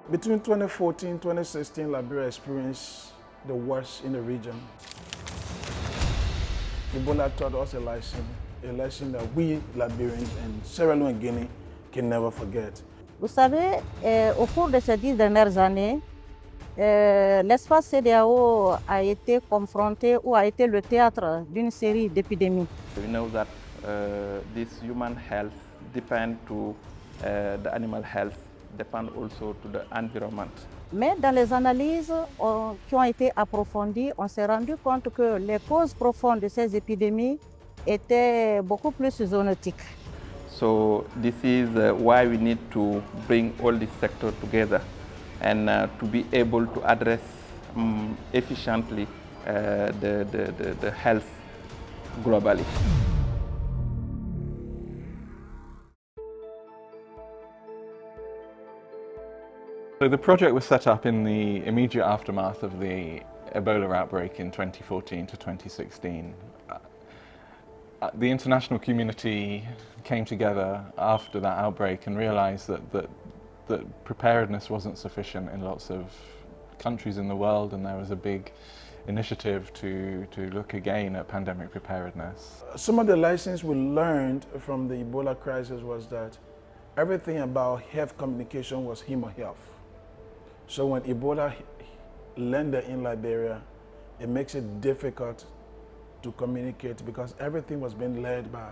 Between 2014 and 2016, Liberia experienced the worst in the region. Ebola taught us a lesson that we Liberians and Sierra Leone and Guinea can never forget. Vous savez, au cours de ces 10 dernières années, l'espace CEDEAO a été confronté ou a été le théâtre d'une série d'épidémies. We know that this human health depends to the animal health, depend also to the environment. Mais dans les analyses qui ont été approfondies, on s'est rendu compte que les causes profondes de ces épidémies étaient beaucoup plus zoonotiques. So this is why we need to bring all this sector together and to be able to address efficiently the health globally. So the project was set up in the immediate aftermath of the Ebola outbreak in 2014 to 2016. The international community came together after that outbreak and realized that preparedness wasn't sufficient in lots of countries in the world, and there was a big initiative to look again at pandemic preparedness. Some of the lessons we learned from the Ebola crisis was that everything about health communication was health. So when Ebola landed in Liberia, it makes it difficult to communicate because everything was being led by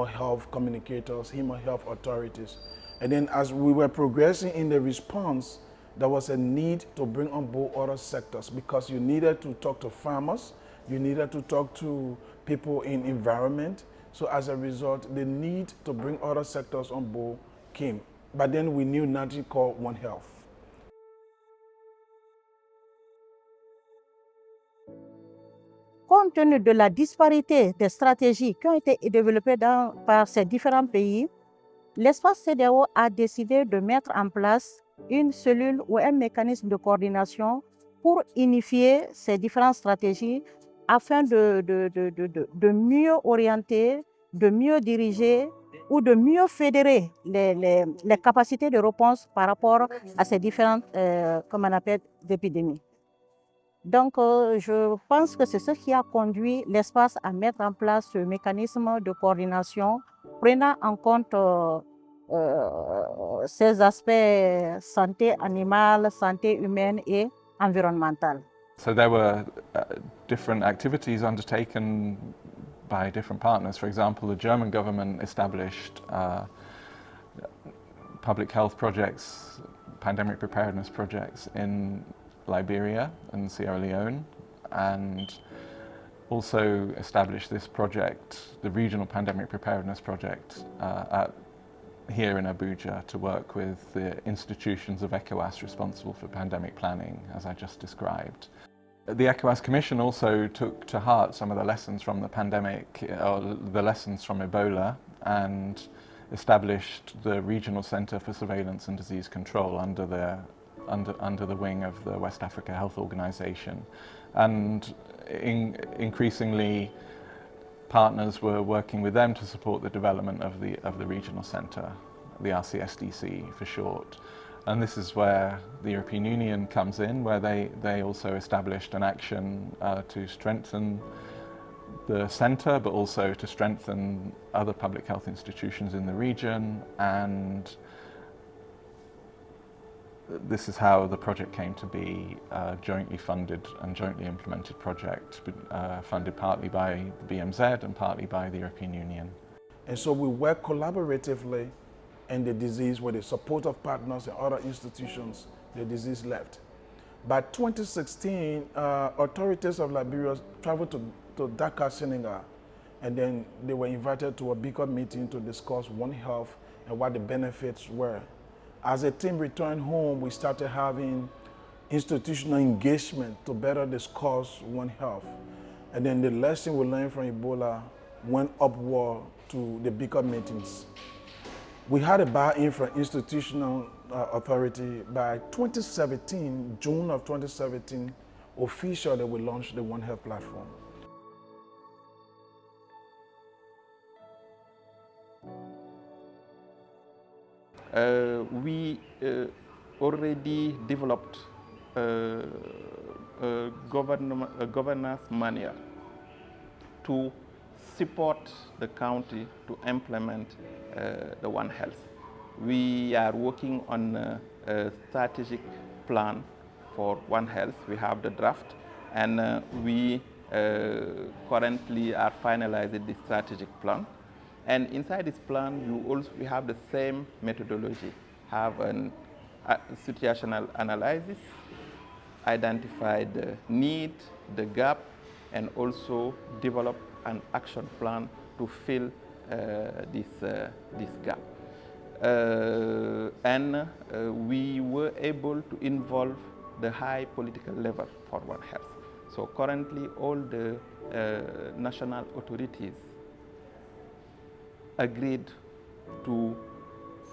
health communicators, health authorities. And then as we were progressing in the response, there was a need to bring on board other sectors because you needed to talk to farmers, you needed to talk to people in environment. So as a result, the need to bring other sectors on board came. But then we knew nothing called One Health. Compte tenu de la disparité des stratégies qui ont été développées par ces différents pays, l'espace CEDEAO a décidé de mettre en place une cellule ou un mécanisme de coordination pour unifier ces différentes stratégies afin de mieux orienter, de mieux diriger ou de mieux fédérer les capacités de réponse par rapport à ces différentes, comme on appelle, épidémies. Donc, je pense que c'est ce qui a conduit l'espace à mettre en place ce mécanisme de coordination, prenant en compte ces aspects santé animale, santé humaine et environnementale. So there were different activities undertaken by different partners. For example, the German government established public health projects, pandemic preparedness projects in Liberia and Sierra Leone, and also established this project, the Regional Pandemic Preparedness Project, here in Abuja to work with the institutions of ECOWAS responsible for pandemic planning, as I just described. The ECOWAS Commission also took to heart some of the lessons from the pandemic, or the lessons from Ebola, and established the Regional Centre for Surveillance and Disease Control under the wing of the West Africa Health Organization. And increasingly, partners were working with them to support the development of the regional centre, the RCSDC for short. And this is where the European Union comes in, where they also established an action to strengthen the centre, but also to strengthen other public health institutions in the region. And this is how the project came to be, a jointly funded and jointly implemented project, funded partly by the BMZ and partly by the European Union. And so we work collaboratively, and the disease, with the support of partners and other institutions, the disease left. By 2016, authorities of Liberia traveled to Dakar, Senegal, and then they were invited to a bigger meeting to discuss One Health and what the benefits were. As a team returned home, we started having institutional engagement to better discuss One Health. And then the lesson we learned from Ebola went upward to the bigger meetings. We had a buy-in from institutional authority. By 2017, June of 2017, officially we launched the One Health platform. We already developed a governance manual to support the county to implement the One Health. We are working on a strategic plan for One Health. We have the draft, and we currently are finalizing the strategic plan. And inside this plan, we have the same methodology, have a situational analysis, identify the need, the gap, and also develop an action plan to fill this gap. We were able to involve the high political level for One Health. So currently all the national authorities agreed to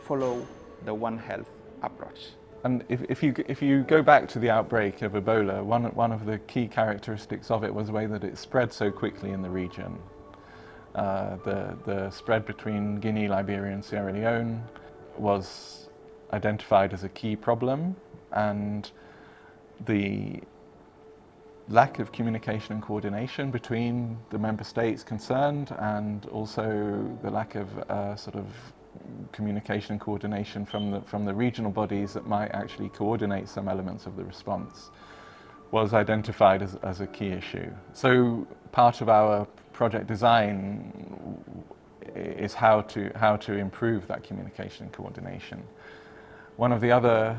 follow the One Health approach. And if you go back to the outbreak of Ebola, one of the key characteristics of it was the way that it spread so quickly in the region. The spread between Guinea, Liberia and Sierra Leone was identified as a key problem, and the lack of communication and coordination between the member states concerned, and also the lack of sort of communication and coordination from the regional bodies that might actually coordinate some elements of the response, was identified as a key issue. So part of our project design is how to improve that communication and coordination. One of the other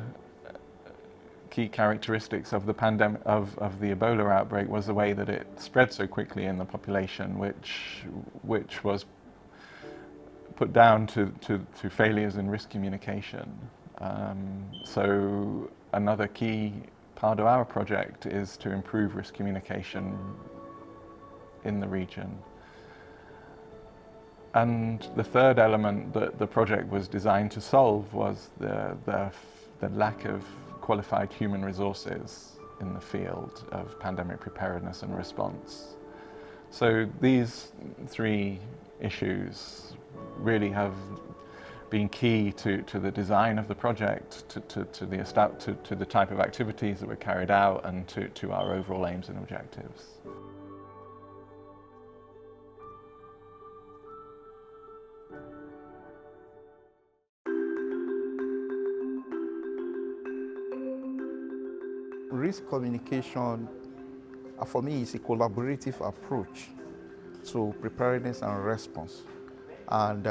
key characteristics of the pandemic, of the Ebola outbreak, was the way that it spread so quickly in the population, which was put down to failures in risk communication. So another key part of our project is to improve risk communication in the region. And the third element that the project was designed to solve was the lack of qualified human resources in the field of pandemic preparedness and response. So these three issues really have been key to the design of the project, to the type of activities that were carried out, and to our overall aims and objectives. Risk communication, for me, is a collaborative approach to preparedness and response, and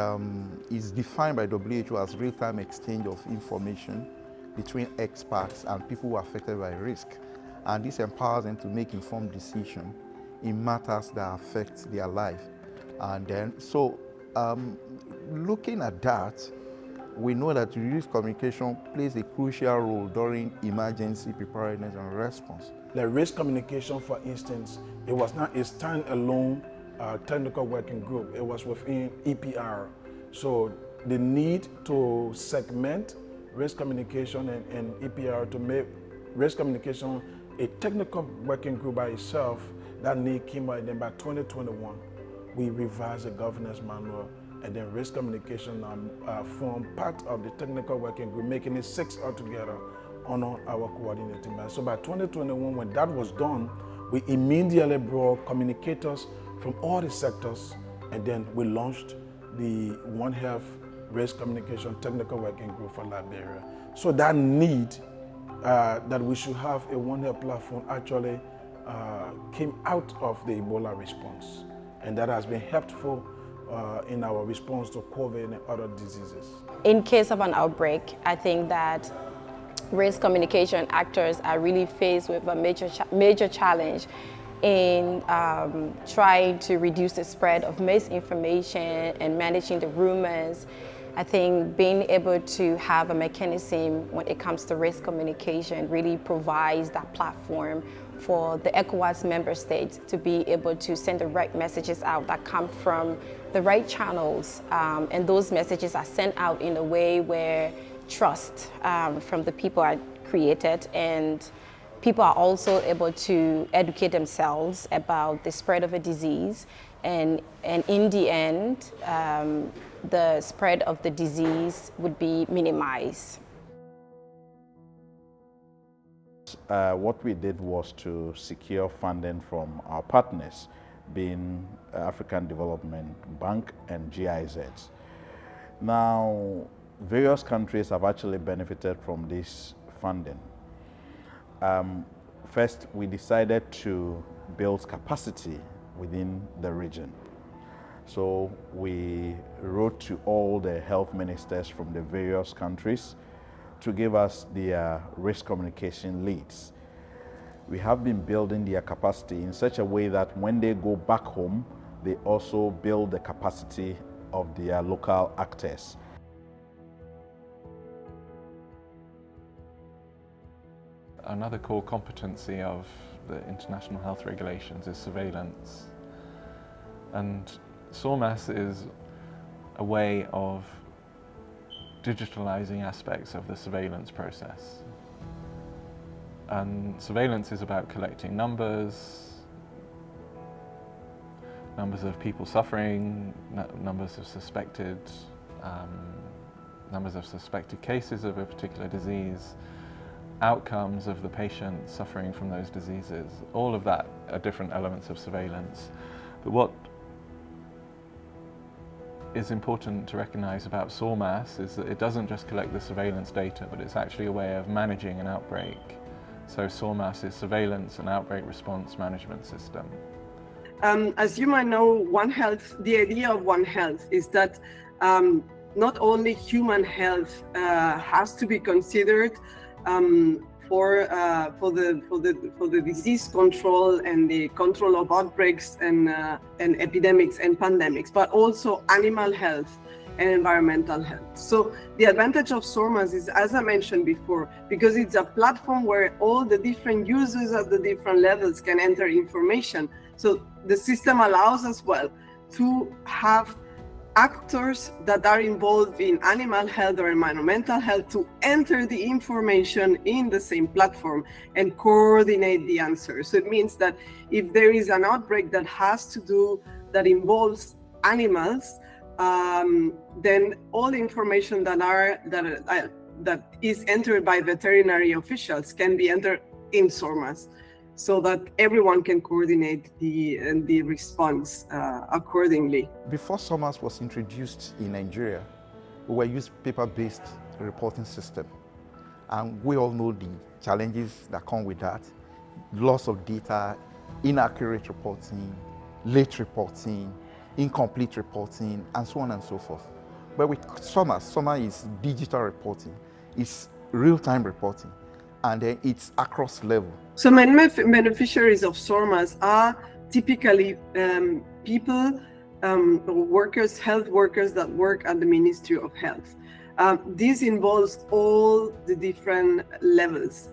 is defined by WHO as real-time exchange of information between experts and people who are affected by risk, and this empowers them to make informed decisions in matters that affect their life. And then, so looking at that, we know that risk communication plays a crucial role during emergency preparedness and response. The risk communication, for instance, it was not a standalone technical working group. It was within EPR. So the need to segment risk communication and EPR to make risk communication a technical working group by itself, that need came out. And then by 2021, we revised the governance manual, and then risk communication formed part of the technical working group, making it 6 altogether on our coordinating plan. So by 2021, when that was done, we immediately brought communicators from all the sectors, and then we launched the One Health Risk Communication Technical Working Group for Liberia. So that need that we should have a One Health platform actually came out of the Ebola response, and that has been helpful in our response to COVID and other diseases. In case of an outbreak, I think that risk communication actors are really faced with a major challenge in trying to reduce the spread of misinformation and managing the rumors. I think being able to have a mechanism when it comes to risk communication really provides that platform for the ECOWAS member states to be able to send the right messages out that come from the right channels, and those messages are sent out in a way where trust from the people are created, and people are also able to educate themselves about the spread of a disease, and in the end, the spread of the disease would be minimized. what we did was to secure funding from our partners, being African Development Bank and GIZ. Now, various countries have actually benefited from this funding. First, we decided to build capacity within the region. So we wrote to all the health ministers from the various countries to give us their risk communication leads. We have been building their capacity in such a way that when they go back home, they also build the capacity of their local actors. Another core competency of the international health regulations is surveillance. And SORMAS is a way of digitalizing aspects of the surveillance process. And surveillance is about collecting numbers of people suffering, numbers of suspected cases of a particular disease, outcomes of the patients suffering from those diseases. All of that are different elements of surveillance. But what is important to recognize about SORMAS is that it doesn't just collect the surveillance data, but it's actually a way of managing an outbreak. So SORMAS is surveillance and outbreak response management system. As you might know, One Health, the idea of One Health is that not only human health has to be considered for the disease control and the control of outbreaks and epidemics and pandemics, but also animal health and environmental health. So the advantage of SORMAS is, as I mentioned before, because it's a platform where all the different users at the different levels can enter information. So the system allows as well to have actors that are involved in animal health or environmental health to enter the information in the same platform and coordinate the answers. So it means that if there is an outbreak that involves animals, then all information that is entered by veterinary officials can be entered in SORMAS, so that everyone can coordinate the response accordingly. Before SORMAS was introduced in Nigeria, we were using paper-based reporting system. And we all know the challenges that come with that: loss of data, inaccurate reporting, late reporting, incomplete reporting, and so on and so forth. But with SORMAS is digital reporting, it's real-time reporting, and then it's across level. So main beneficiaries of SORMAS are typically people, workers, health workers that work at the Ministry of Health. This involves all the different levels.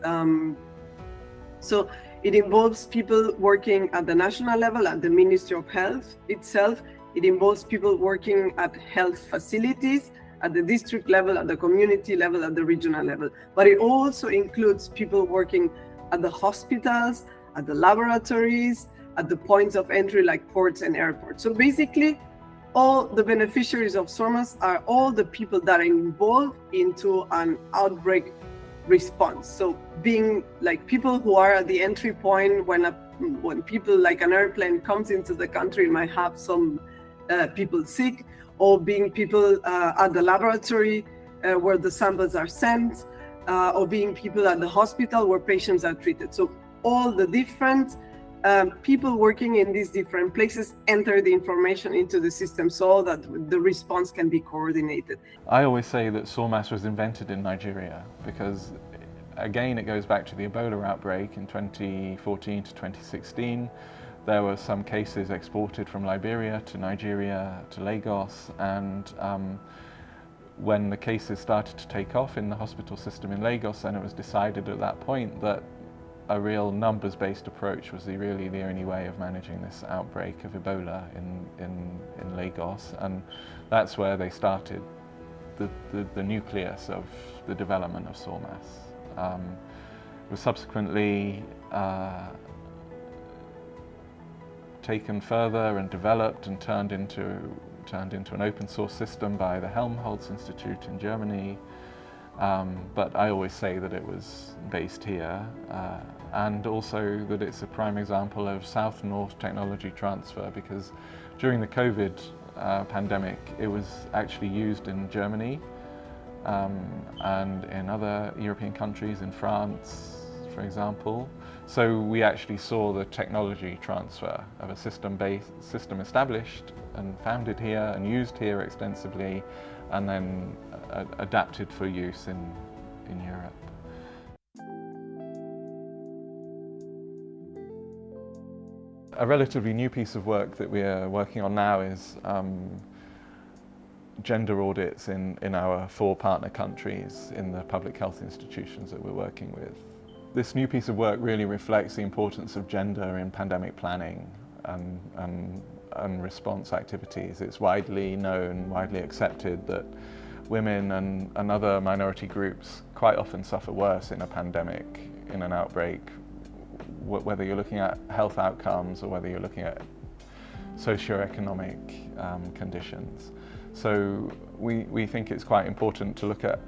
So it involves people working at the national level, at the Ministry of Health itself. It involves people working at health facilities, at the district level, at the community level, at the regional level. But it also includes people working at the hospitals, at the laboratories, at the points of entry like ports and airports. So basically, all the beneficiaries of SORMAS are all the people that are involved into an outbreak response. So being like people who are at the entry point when people like an airplane comes into the country, might have some people sick, or being people at the laboratory where the samples are sent, or being people at the hospital where patients are treated. So all the different people working in these different places enter the information into the system so that the response can be coordinated. I always say that SORMAS was invented in Nigeria because, again, it goes back to the Ebola outbreak in 2014 to 2016. There were some cases exported from Liberia to Nigeria to Lagos, and when the cases started to take off in the hospital system in Lagos, then it was decided at that point that a real numbers-based approach was really the only way of managing this outbreak of Ebola in Lagos, and that's where they started the nucleus of the development of SORMAS. It was subsequently taken further and developed and turned into an open source system by the Helmholtz Institute in Germany, But I always say that it was based here, and also that it's a prime example of South-North technology transfer, because during the COVID pandemic it was actually used in Germany and in other European countries, in France for example. So we actually saw the technology transfer of a system established and founded here and used here extensively, and then adapted for use in Europe. A relatively new piece of work that we are working on now is gender audits in our 4 partner countries in the public health institutions that we're working with. This new piece of work really reflects the importance of gender in pandemic planning and response activities. It's widely known, widely accepted that women and other minority groups quite often suffer worse in a pandemic, in an outbreak, whether you're looking at health outcomes or whether you're looking at socio-economic conditions. So we think it's quite important to look at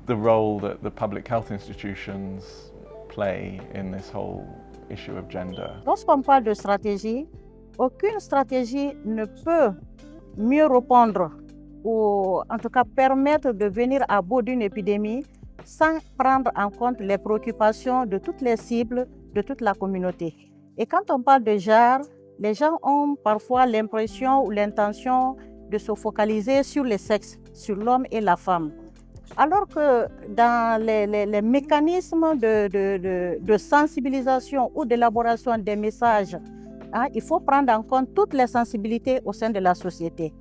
the role that the public health institutions play in this whole issue of gender. Lorsqu'on parle de stratégie, aucune stratégie ne peut mieux répondre ou en tout cas permettre de venir à bout d'une épidémie sans prendre en compte les préoccupations de toutes les cibles de toute la communauté. Et quand on parle de genre, les gens ont parfois l'impression ou l'intention de se focaliser sur les sexes, sur l'homme et la femme. Alors que dans les mécanismes de sensibilisation ou d'élaboration des messages, il faut prendre en compte toutes les sensibilités au sein de la société.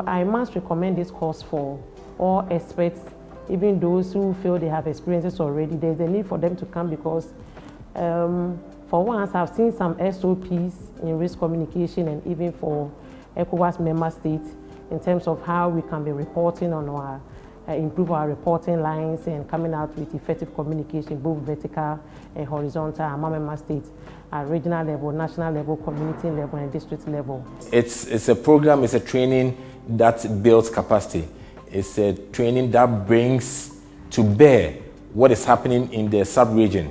I must recommend this course for all experts, even those who feel they have experiences already. There's a need for them to come because for once I've seen some SOPs in risk communication and even for ECOWAS member states in terms of how we can be reporting on our, improve our reporting lines and coming out with effective communication, both vertical and horizontal among member states at regional level, national level, community level, and district level. It's a program, it's a training that builds capacity. It's a training that brings to bear what is happening in the sub-region,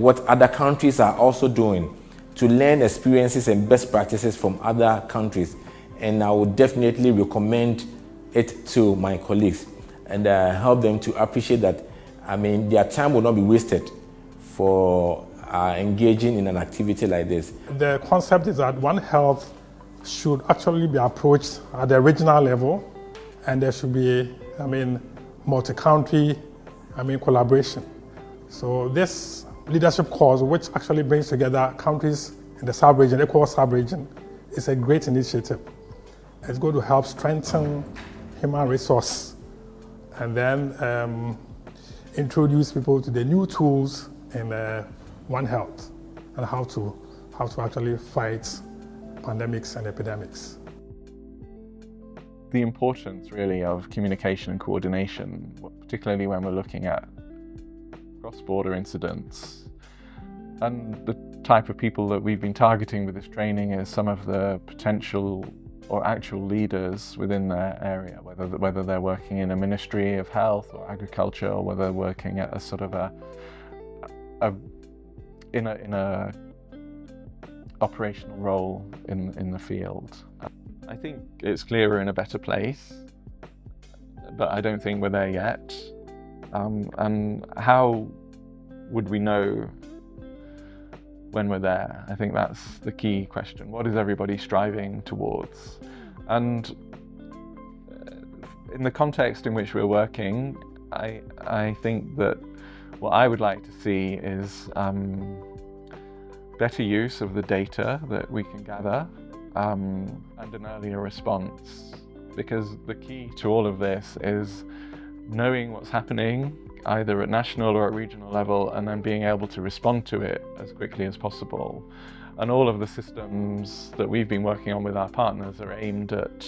what other countries are also doing, to learn experiences and best practices from other countries. And I would definitely recommend it to my colleagues and help them to appreciate that, their time will not be wasted for engaging in an activity like this. The concept is that One Health should actually be approached at the regional level, and there should be, multi-country, collaboration. So this leadership course, which actually brings together countries in the sub-region, ECOWAS sub-region, is a great initiative. It's going to help strengthen human resource and then introduce people to the new tools in One Health and how to actually fight pandemics and epidemics. The importance really of communication and coordination, particularly when we're looking at cross-border incidents. And the type of people that we've been targeting with this training is some of the potential or actual leaders within their area, whether they're working in a Ministry of Health or Agriculture, or whether they're working at a sort of in a operational role in the field. I think it's clear we're in a better place, but I don't think we're there yet. And how would we know when we're there? I think that's the key question. What is everybody striving towards? And in the context in which we're working, I think that what I would like to see is better use of the data that we can gather and an earlier response. Because the key to all of this is knowing what's happening either at national or at regional level, and then being able to respond to it as quickly as possible. And all of the systems that we've been working on with our partners are aimed at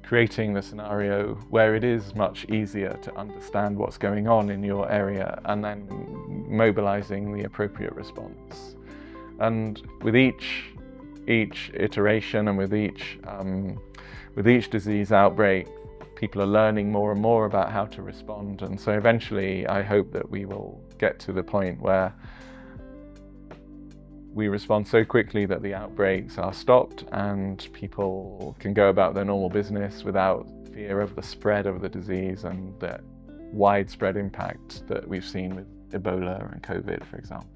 creating the scenario where it is much easier to understand what's going on in your area and then mobilizing the appropriate response. And with each each iteration and with each disease outbreak, people are learning more and more about how to respond. And so eventually I hope that we will get to the point where we respond so quickly that the outbreaks are stopped and people can go about their normal business without fear of the spread of the disease and the widespread impact that we've seen with Ebola and COVID, for example.